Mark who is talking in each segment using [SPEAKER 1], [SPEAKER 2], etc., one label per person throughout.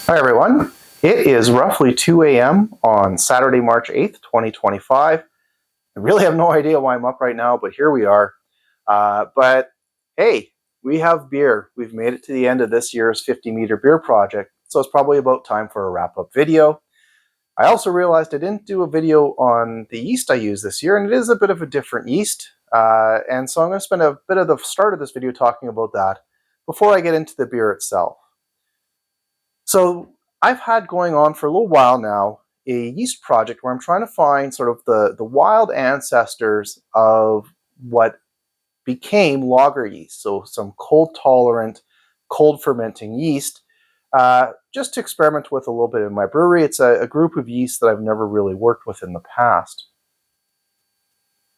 [SPEAKER 1] Hi everyone. It is roughly 2 a.m. on Saturday, March 8th, 2025. I really have no idea why I'm up right now, but here we are. But hey, we have beer. We've made it to the end of this year's 50-meter beer project, so it's probably about time for a wrap-up video. I also realized I didn't do a video on the yeast I used this year, and it is a bit of a different yeast. And so I'm going to spend a bit of the start of this video talking about that before I get into the beer itself. So I've had going on for a little while now a yeast project where I'm trying to find sort of the wild ancestors of what became lager yeast. So some cold tolerant, cold fermenting yeast, just to experiment with a little bit in my brewery. It's a group of yeast that I've never really worked with in the past.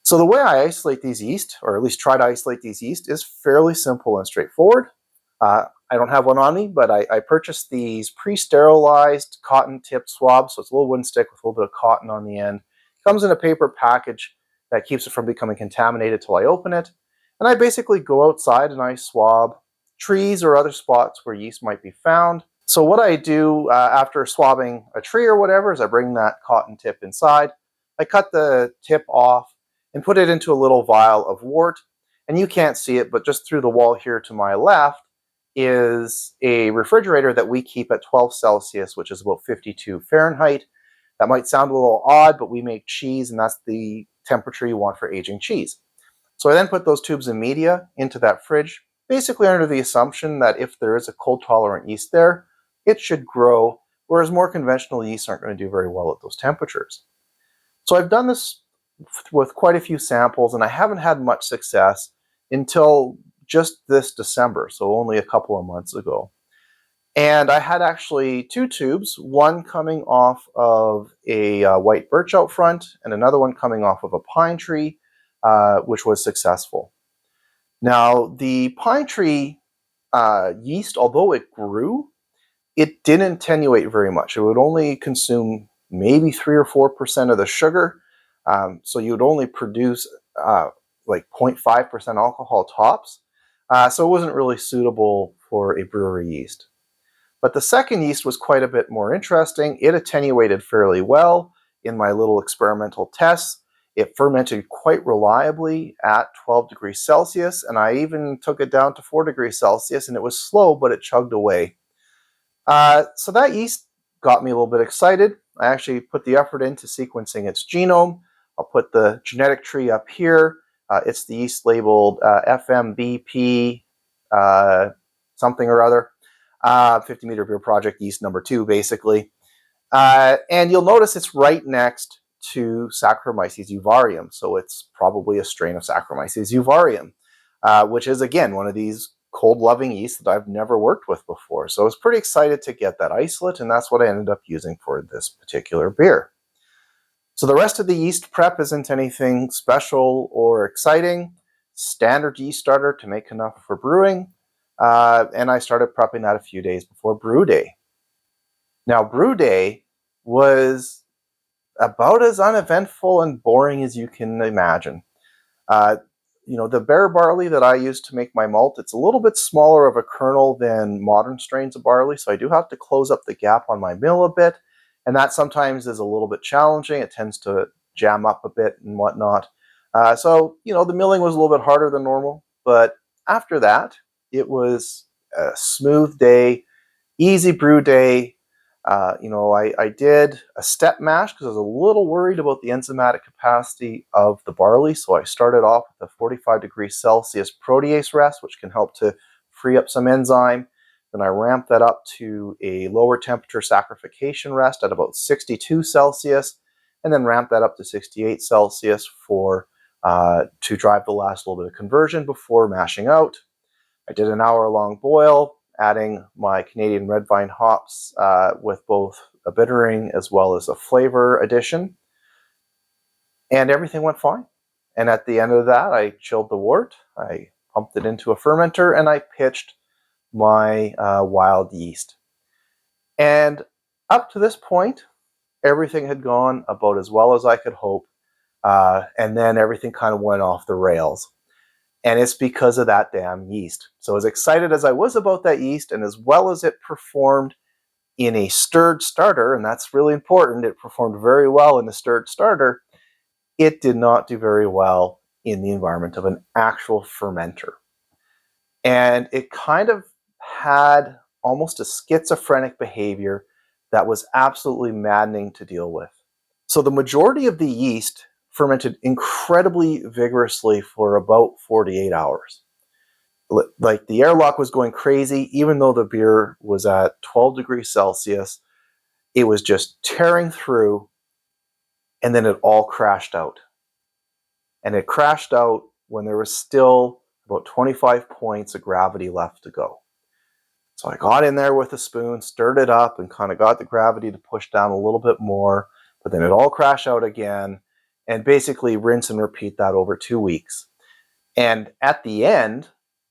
[SPEAKER 1] So the way I isolate these yeast, or at least try to isolate these yeast, is fairly simple and straightforward. I don't have one on me, but I purchased these pre-sterilized cotton-tipped swabs, so it's a little wooden stick with a little bit of cotton on the end. It comes in a paper package that keeps it from becoming contaminated till I open it. And I basically go outside and I swab trees or other spots where yeast might be found. So what I do after swabbing a tree or whatever is I bring that cotton tip inside. I cut the tip off and put it into a little vial of wort. And you can't see it, but just through the wall here to my left is a refrigerator that we keep at 12 Celsius, which is about 52 Fahrenheit. That might sound a little odd, but we make cheese, and that's the temperature you want for aging cheese. So I then put those tubes of media into that fridge, basically under the assumption that if there is a cold-tolerant yeast there, it should grow, whereas more conventional yeasts aren't going to do very well at those temperatures. So I've done this with quite a few samples, and I haven't had much success until just this December, so only a couple of months ago. And I had actually two tubes, one coming off of a white birch out front and another one coming off of a pine tree, which was successful. Now, the pine tree yeast, although it grew, it didn't attenuate very much. It would only consume maybe 3 or 4% of the sugar, so you would only produce like 0.5% alcohol tops. So it wasn't really suitable for a brewery yeast. But the second yeast was quite a bit more interesting. It attenuated fairly well in my little experimental tests. It fermented quite reliably at 12 degrees Celsius, and I even took it down to 4 degrees Celsius, and it was slow, but it chugged away. So that yeast got me a little bit excited. I actually put the effort into sequencing its genome. I'll put the genetic tree up here. It's the yeast labeled FMBP something or other, 50-meter beer project yeast number 2, basically. And you'll notice it's right next to Saccharomyces euvaryium, so it's probably a strain of Saccharomyces euvaryium, which is, again, one of these cold-loving yeasts that I've never worked with before. So I was pretty excited to get that isolate, and that's what I ended up using for this particular beer. So the rest of the yeast prep isn't anything special or exciting. Standard yeast starter to make enough for brewing. And I started prepping that a few days before Brewday. Now, Brewday was about as uneventful and boring as you can imagine. The bare barley that I use to make my malt, it's a little bit smaller of a kernel than modern strains of barley, so I do have to close up the gap on my mill a bit. And that sometimes is a little bit challenging. It tends to jam up a bit and whatnot. So the milling was a little bit harder than normal. But after that, it was a smooth day, easy brew day. I did a step mash because I was a little worried about the enzymatic capacity of the barley. So I started off with a 45 degrees Celsius protease rest, which can help to free up some enzyme. Then I ramped that up to a lower temperature saccharification rest at about 62 Celsius, and then ramped that up to 68 Celsius to drive the last little bit of conversion before mashing out. I did an hour-long boil, adding my Canadian red vine hops with both a bittering as well as a flavor addition, and everything went fine. And at the end of that, I chilled the wort, I pumped it into a fermenter, and I pitched my wild yeast. And up to this point, everything had gone about as well as I could hope, and then everything kind of went off the rails. And it's because of that damn yeast. So as excited as I was about that yeast, and as well as it performed, in a stirred starter, and that's really important, it performed very well in the stirred starter, it did not do very well in the environment of an actual fermenter. And it kind of had almost a schizophrenic behavior that was absolutely maddening to deal with. So the majority of the yeast fermented incredibly vigorously for about 48 hours. Like the airlock was going crazy, even though the beer was at 12 degrees Celsius, it was just tearing through, and then it all crashed out. And it crashed out when there was still about 25 points of gravity left to go. So I got in there with a spoon, stirred it up, and kind of got the gravity to push down a little bit more, but then it all crashed out again, and basically rinse and repeat that over 2 weeks. And at the end,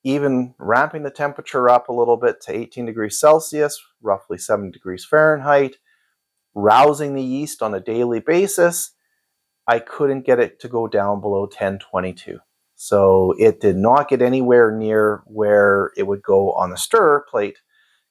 [SPEAKER 1] even ramping the temperature up a little bit to 18 degrees Celsius, roughly 7 degrees Fahrenheit, rousing the yeast on a daily basis, I couldn't get it to go down below 1022. So it did not get anywhere near where it would go on the stir plate,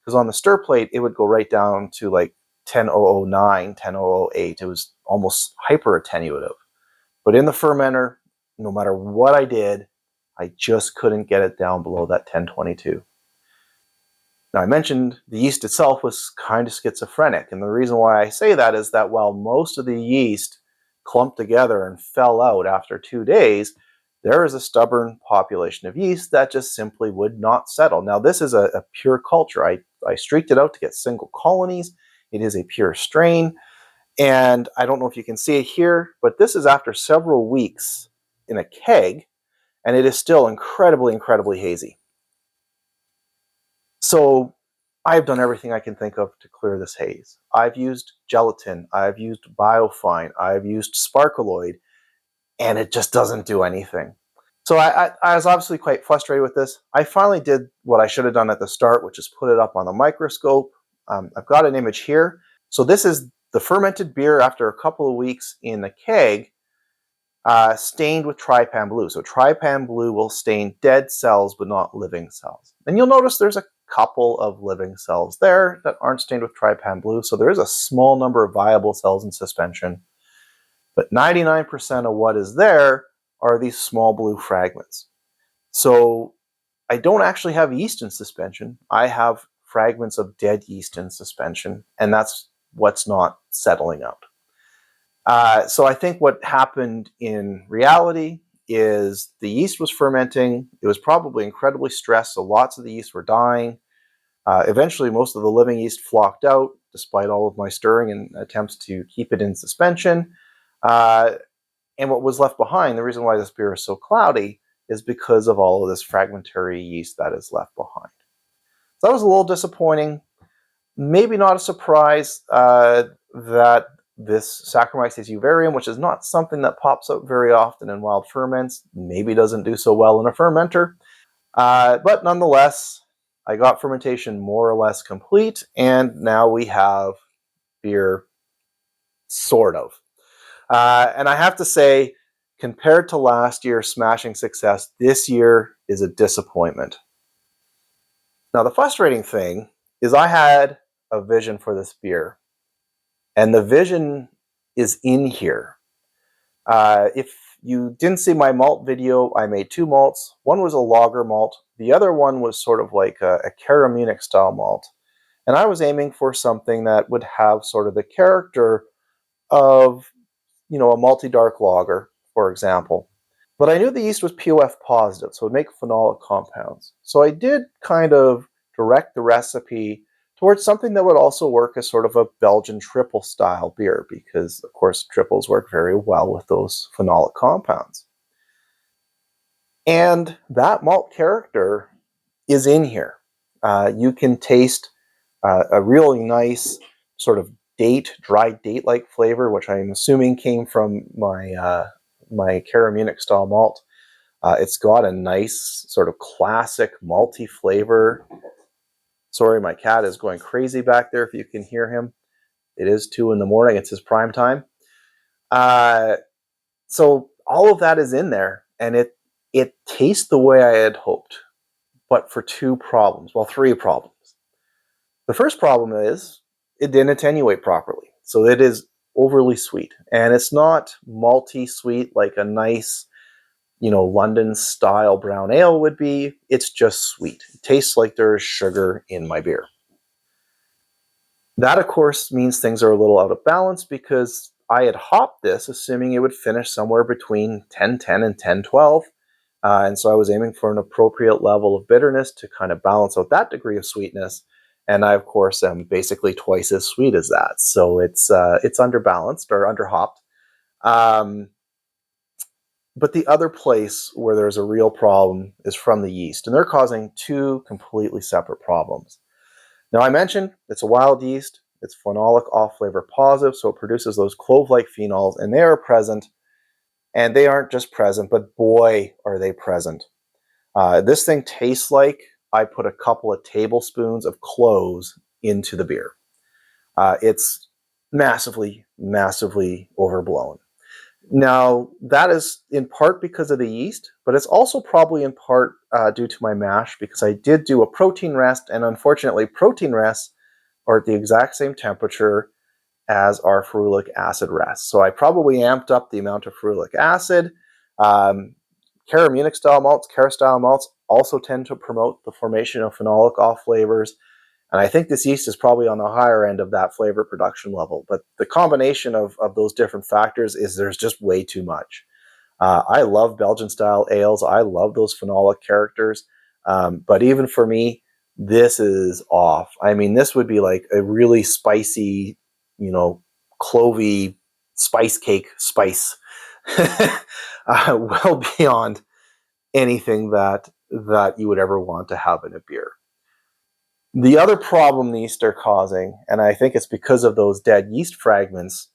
[SPEAKER 1] because on the stir plate, it would go right down to like 10009, 10008. It was almost hyper attenuative. But in the fermenter, no matter what I did, I just couldn't get it down below that 1022. Now, I mentioned the yeast itself was kind of schizophrenic, and the reason why I say that is that while most of the yeast clumped together and fell out after 2 days, there is a stubborn population of yeast that just simply would not settle. Now, this is a pure culture. I streaked it out to get single colonies. It is a pure strain, and I don't know if you can see it here, but this is after several weeks in a keg, and it is still incredibly, incredibly hazy. So I've done everything I can think of to clear this haze. I've used gelatin, I've used biofine, I've used sparkaloid, and it just doesn't do anything. So I was obviously quite frustrated with this. I finally did what I should have done at the start, which is put it up on the microscope. I've got an image here. So this is the fermented beer after a couple of weeks in the keg, stained with trypan blue. So trypan blue will stain dead cells, but not living cells. And you'll notice there's a couple of living cells there that aren't stained with trypan blue. So there is a small number of viable cells in suspension. But 99% of what is there are these small blue fragments. So I don't actually have yeast in suspension. I have fragments of dead yeast in suspension, and that's what's not settling out. So I think what happened in reality is the yeast was fermenting. It was probably incredibly stressed, so lots of the yeast were dying. Eventually, most of the living yeast flocked out, despite all of my stirring and attempts to keep it in suspension. And what was left behind, the reason why this beer is so cloudy, is because of all of this fragmentary yeast that is left behind. So that was a little disappointing. Maybe not a surprise that this Saccharomyces euvaerium, which is not something that pops up very often in wild ferments, maybe doesn't do so well in a fermenter. But nonetheless, I got fermentation more or less complete, and now we have beer, sort of. And I have to say, compared to last year's smashing success, this year is a disappointment. Now, the frustrating thing is I had a vision for this beer, and the vision is in here. If you didn't see my malt video, I made 2 malts. One was a lager malt. The other one was sort of like a Caramunic style malt. And I was aiming for something that would have sort of the character of, a malty dark lager, for example. But I knew the yeast was POF positive, so it would make phenolic compounds. So I did kind of direct the recipe towards something that would also work as sort of a Belgian triple style beer, because of course triples work very well with those phenolic compounds. And that malt character is in here. You can taste a really nice sort of dry date-like flavor, which I'm assuming came from my Caramunic style malt. It's got a nice sort of classic malty flavor. Sorry, my cat is going crazy back there if you can hear him. It is 2 in the morning. It's his prime time. So all of that is in there, and it tastes the way I had hoped, but for 2 problems. Well, 3 problems. The first problem is it didn't attenuate properly. So it is overly sweet. And it's not malty sweet like a nice, London style brown ale would be. It's just sweet. It tastes like there's sugar in my beer. That, of course, means things are a little out of balance because I had hopped this assuming it would finish somewhere between 10-10 and 10-12. And so I was aiming for an appropriate level of bitterness to kind of balance out that degree of sweetness. And I, of course, am basically twice as sweet as that. So it's underbalanced or underhopped. But the other place where there's a real problem is from the yeast. And they're causing two completely separate problems. Now, I mentioned it's a wild yeast. It's phenolic off-flavor positive, so it produces those clove-like phenols, and they are present. And they aren't just present, but boy, are they present. This thing tastes like I put a couple of tablespoons of cloves into the beer. It's massively, massively overblown. Now, that is in part because of the yeast, but it's also probably in part due to my mash, because I did do a protein rest, and unfortunately, protein rests are at the exact same temperature as our ferulic acid rest. So I probably amped up the amount of ferulic acid. Caramunic style malts, Cara style malts also tend to promote the formation of phenolic off flavors. And I think this yeast is probably on the higher end of that flavor production level. But the combination of those different factors is there's just way too much. I love Belgian style ales. I love those phenolic characters. But even for me, this is off. I mean, this would be like a really spicy, clovey spice cake spice. Well beyond anything that you would ever want to have in a beer. The other problem the yeast are causing, and I think it's because of those dead yeast fragments,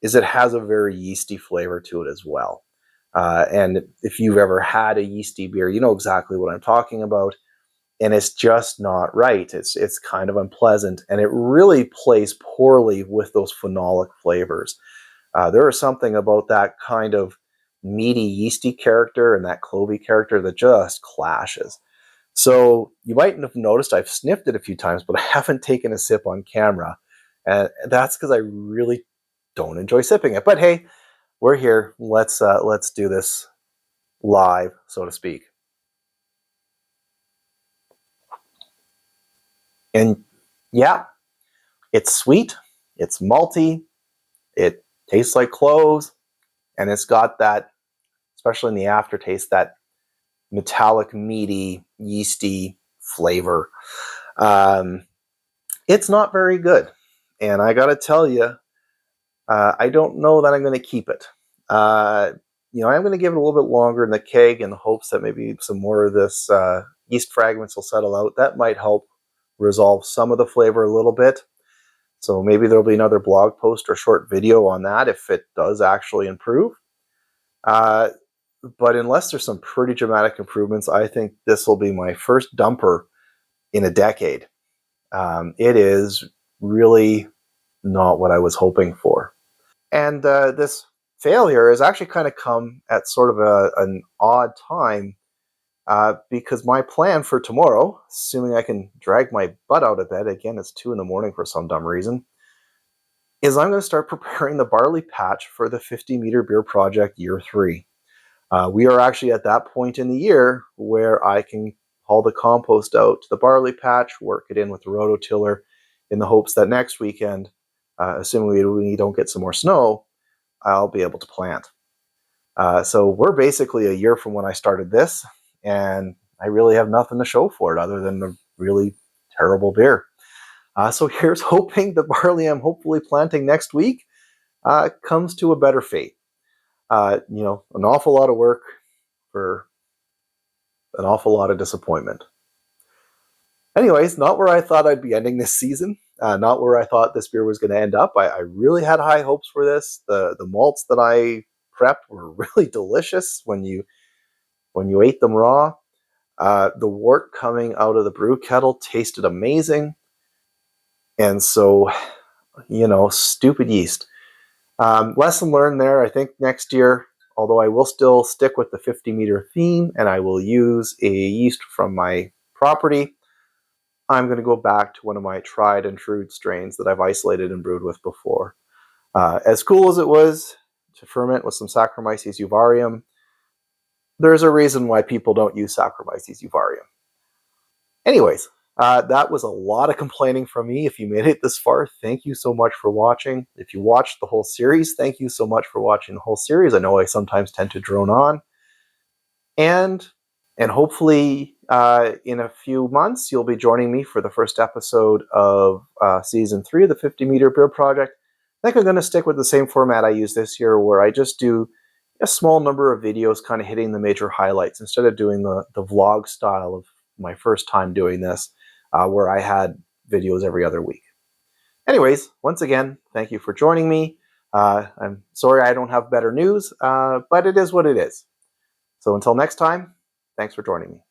[SPEAKER 1] is it has a very yeasty flavor to it as well. And if you've ever had a yeasty beer, you know exactly what I'm talking about. And it's just not right. It's kind of unpleasant, and it really plays poorly with those phenolic flavors. There is something about that kind of meaty, yeasty character and that clovey character that just clashes. So you might have noticed I've sniffed it a few times, but I haven't taken a sip on camera. And that's because I really don't enjoy sipping it. But hey, we're here. Let's do this live, so to speak. And yeah, it's sweet, it's malty, it tastes like cloves, and it's got that, especially in the aftertaste, that metallic, meaty, yeasty flavor. It's not very good. And I got to tell you, I don't know that I'm going to keep it. I'm going to give it a little bit longer in the keg in the hopes that maybe some more of this yeast fragments will settle out. That might help resolve some of the flavor a little bit. So maybe there'll be another blog post or short video on that if it does actually improve. But unless there's some pretty dramatic improvements, I think this will be my first dumper in a decade. It is really not what I was hoping for. And this failure has actually kind of come at sort of an odd time because my plan for tomorrow, assuming I can drag my butt out of bed, again, it's 2 a.m. for some dumb reason, is I'm going to start preparing the barley patch for the 50-meter beer project year 3. We are actually at that point in the year where I can haul the compost out to the barley patch, work it in with the rototiller in the hopes that next weekend, assuming we don't get some more snow, I'll be able to plant. So we're basically a year from when I started this, and I really have nothing to show for it other than a really terrible beer. So here's hoping the barley I'm hopefully planting next week comes to a better fate. An awful lot of work for an awful lot of disappointment. Anyways, not where I thought I'd be ending this season. Not where I thought this beer was going to end up. I really had high hopes for this. The malts that I prepped were really delicious when you ate them raw. The wort coming out of the brew kettle tasted amazing. And so, stupid yeast. Lesson learned there. I think next year, although I will still stick with the 50-meter theme and I will use a yeast from my property, I'm going to go back to one of my tried and true strains that I've isolated and brewed with before. As cool as it was to ferment with some Saccharomyces uvarium, there's a reason why people don't use Saccharomyces uvarium. Anyways, that was a lot of complaining from me. If you made it this far, thank you so much for watching. If you watched the whole series, thank you so much for watching the whole series. I know I sometimes tend to drone on. And hopefully in a few months, you'll be joining me for the first episode of Season 3 of the 50 Meter Beer Project. I think I'm going to stick with the same format I used this year, where I just do a small number of videos kind of hitting the major highlights instead of doing the vlog style of my first time doing this, where I had videos every other week. Anyways, once again, thank you for joining me. I'm sorry I don't have better news, but it is what it is. So until next time, thanks for joining me.